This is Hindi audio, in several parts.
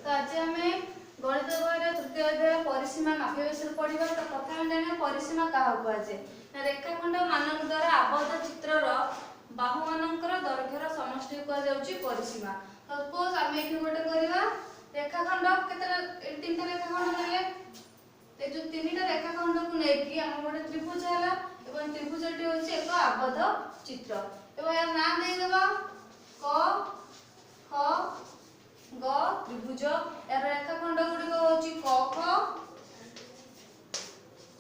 तो आज आम गणित बहिर तृतीय अध्याय परिसीमा मापिया विषय पढ़ा। तो प्रथम जाना परिसीमा क्या कहुए रेखाखंड मान द्वारा आबद्ध चित्रर बाहु मानकर दैर्घ्यर समष्टि परिसीमा। सपोज आम ये गोटे करवा रेखाखंड के तीन रेखाखंड ने जो तीन रेखाखंड को लेकिन आम गोटे त्रिभुज है त्रिभुजटी हूँ एक आबद्ध चित्र यार ना देदेबा क ख ग त्रिभुज यार रेखाखंड गुड़िक हूँ क ख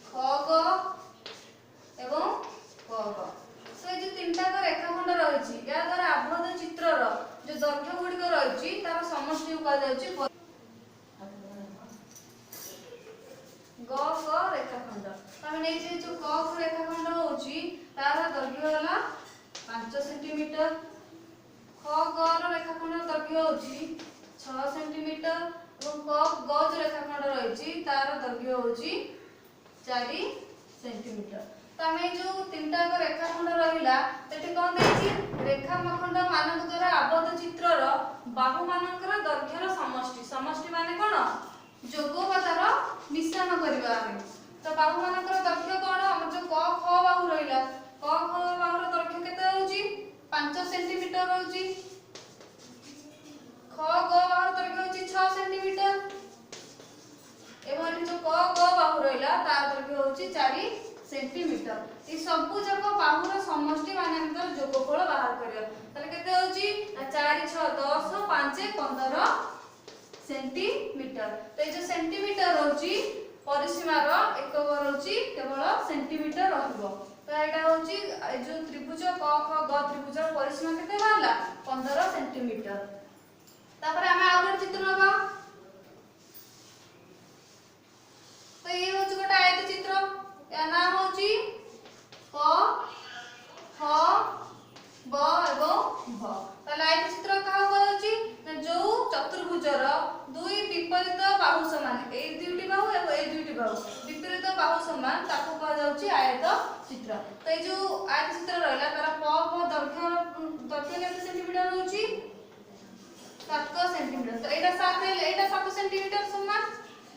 ख ग एवं क ग। तो ये तीन टाक रेखाखंड रही या द्वारा आबद्ध चित्रर जो दैर्घ्य गुड़िक रही तार समष्टि कहुँ ग क रेखाखंड। आम नहीं जो क ख रेखाखंड होची तार दैर्घ्य है 5 सेंटीमीटर ख ग रेखाखंड दैर्घ्य होची 6 सेंटीमीटर और क ग जो रेखाखंड रही तार दैर्घ्य होची 4 सेंटीमीटर। तो आम जो तीन टाक रेखाखंड रहा कौन रेखाखंड मान द्वारा आबद्ध चित्रर बाहु मानकर दैर्घ्यर समष्टि समष्टि माने कौन जोग तार मिश्रण करवा। तो बाहु मानकर दैर्घ्य कौन आम जो क ख बाहु रहा क ख बाहुर दैर्घ्य केते होची 5 सेंटीमीटर होची ख ग बाहुर दैर्घ्य होची 6 सेंटीमीटर एवं जो क ग बाहु रहा तार दैर्घ्य होची 4 सेंटीमीटर। ये सबु जाक बाहुर समष्टि माने हम जोगफल बाहर करिया ताले केते होची 4 6 10 5 15 सेंटीमीटर। तो ये जो सेंटीमीटर होची परिसीमार एकक होची केवल सेंटीमीटर रहइबो। तो एटा होची जो त्रिभुज क ख ग त्रिभुज परिसीमा केते बाहला 15 सेंटीमीटर। तापर हम आउर चित्र नबा। तो ये होची गोटे आयत चित्र या नाम होची क ख ग एवं भ। ताले आयत चित्र का होची जो चतुर्भुजर दुई विपरीत बाहु समान ए दुईटी बाहु एवं ए दुईटी बाहु विपरीत बाहु समान ताको कहा जाउची आयत चित्र। तो ये जो आयत चित्र रहला तार प दैर्घ्य केते सेंटीमीटर होची 7 सेंटीमीटर। तो एटा 7 सेंटीमीटर समान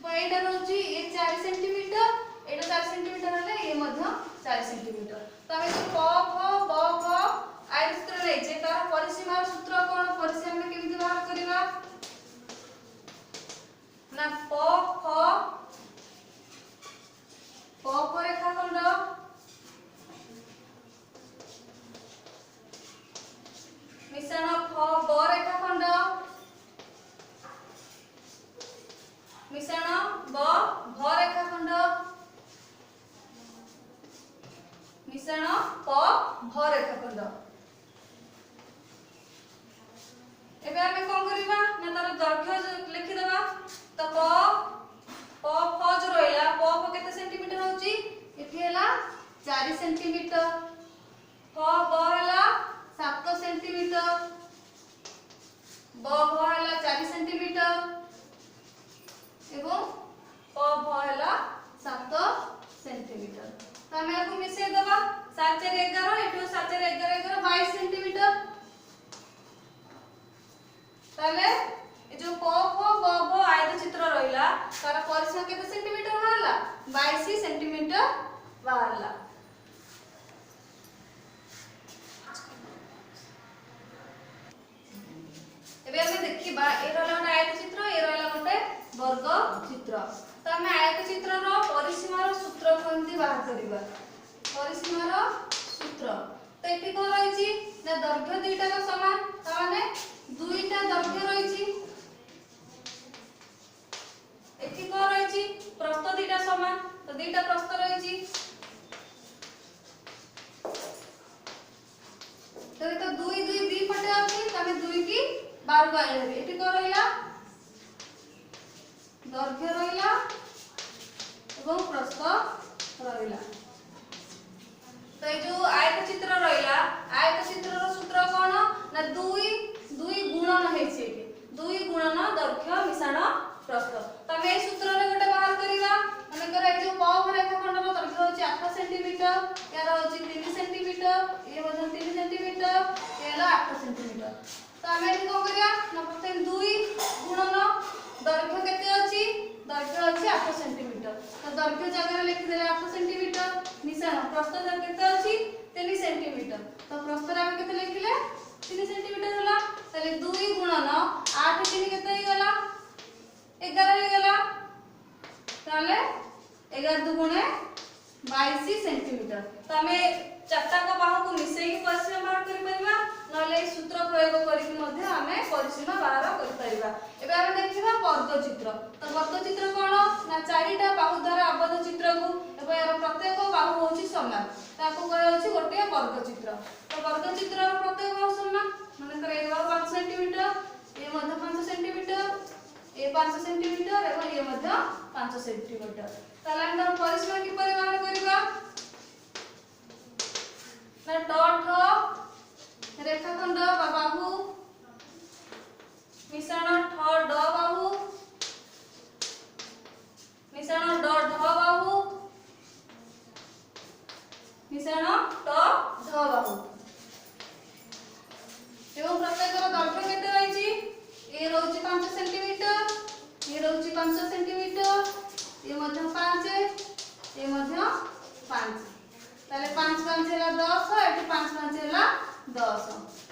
तो एटा होची ये 4 सेंटीमीटर एटा 4 सेंटीमीटर हले ये मध्य 4 सेंटीमीटर। तो हम जो प ख ब ख आयत चित्र लेछे तार परिसीमार सूत्र कोन परिसीमा में केमिति बाहर करबा ना प रेखाखंड मिश्रण ख ग रेखाखंड मिश्रण ब भ रेखाखंड मिश्रण प भ रेखाखंड। एबे हमें कोन करबा ना तार दैर्घ्य लिखि देबा। तो प फ जो रहला प केते सेंटीमीटर होची एथि हैला 4 सेंटीमीटर फ ब हैला 7 सेंटीमीटर ब भ हैला 4 सेंटीमीटर एवं प भ हैला 7 सेंटीमीटर। तो हम याको मिसे देबा 7 4 11 एठो 7 4 11 11 22 सेंटीमीटर। ताले ए जो प फ ब भ आयत चित्र रहिला तार परिसीमा केते सेंटीमीटर बाहरला 22 सेंटीमीटर बाहरला। एबे हम देखिबा ए रहला गोटे आयत चित्र ए रहला गोटे वर्ग चित्र। तो हम आयत चित्रर परिसीमार सूत्र केमति बाहर करिबा परिसीमार सूत्र। तो एठी कोन रहिछि ना दैर्घ्य दुईटा का समान त माने दुईटा दैर्घ्य रहिछि एठी कोन रहिछि प्रस्थ दुईटा समान तो दुईटा प्रस्थ रहिछि तो दुई दुई दी पटे अछि तमे दुई की 12 को आइले एठी कोन रहिला दैर्घ्य रहिला एवं प्रस्थ रहिला। तो ये जो आयत चित्र रहिला आयत चित्रर सूत्र कोन ना दुई दुई गुणन हेछि दुई गुणन दैर्घ्य मिश्रण प्रस्थ। तो हम ए सूत्र रे गोटे बाहर करिवा माने करे जो प रेखाखंडर दैर्घ्य होछि 8 सेंटीमीटर यार होछि 3 सेंटीमीटर ये वजन 3 सेंटीमीटर ये 8 सेंटीमीटर। तो हम एठी कोन करिया ना प्रथम दुई गुणन 22 सेंटीमीटर। तो हमें चारटा बाहु को मिसेई परिसीमा बाहर करि परिबा नले सूत्र प्रयोग करिक मध्ये हमें परिसीमा बाहर करि परिबा। एबे हम देखिबा वर्ग चित्र। तो वर्ग चित्र कोन ना चारिटा बाहु द्वारा आबद्ध चित्र को एबे यार प्रत्येक बाहु होची समान ताको कहै होची गोटे वर्ग चित्र। तो वर्ग चित्र रो प्रत्येक बाहु समान माने करे ए बाहु 5 सेंटीमीटर ए मध्ये 5 सेंटीमीटर ए 5 सेंटीमीटर एवं ये मध्ये 5 सेंटीमीटर। ताले हम परिसीमा कि परिमाण करिबा ना ठ रेखाखंड बाहु मिश्रण ठ ड बाहु मिश्रण ड ढ बाहु मिश्रण ट ढ बाहु एवं प्रत्येक दैर्घ्य केते रहिछि ए रहउछि 5 सेंटीमीटर ये रहउछि 5 सेंटीमीटर ये मध्ये 5 ये मध्ये 5 ताले 5 5 हेला 10 एठी 5 5 हेला 10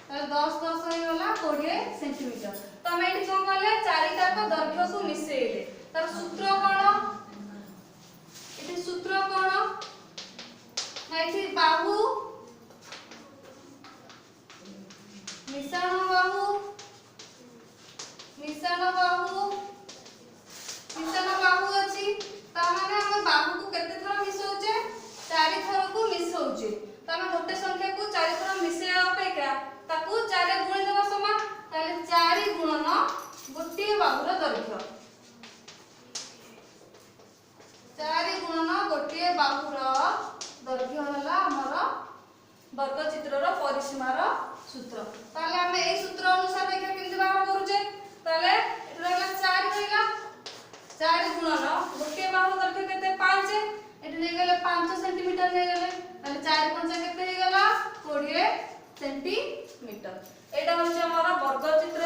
ताले 10 10 हे होला 20 सेंटीमीटर। तो हम एठी कोन करले चारिटा को दैर्घ्य को मिसेइले तार सूत्र कोन एठी सूत्र कोन ना एठी बाहु मिश्रण बाहु अछि ता माने हम बाहु को केते थरा मिसौचे 4 थर को मिसौचे। तो हम गोटे संख्या को 4 थर मिसे अपेक्षा ताकू 4 गुणन देबा समान ताले 4 गुणन गोटे बाहुर दैर्घ्य 4 गुणन गोटे बाहुर दैर्घ्य होला हमर वर्ग चित्र रो परिसीमा रो सूत्र। ताले हम एई सूत्र अनुसार देखा केमति बाहर करूचे ताले रहला 4 रहला 4 गुणन गोटे बाहु दैर्घ्य केते 5 एठी नै गेले 5 सेंटीमीटर नै गेले ताले 4 5 केते हे गेला 20 सेंटीमीटर। एटा होचे हमर वर्ग चित्र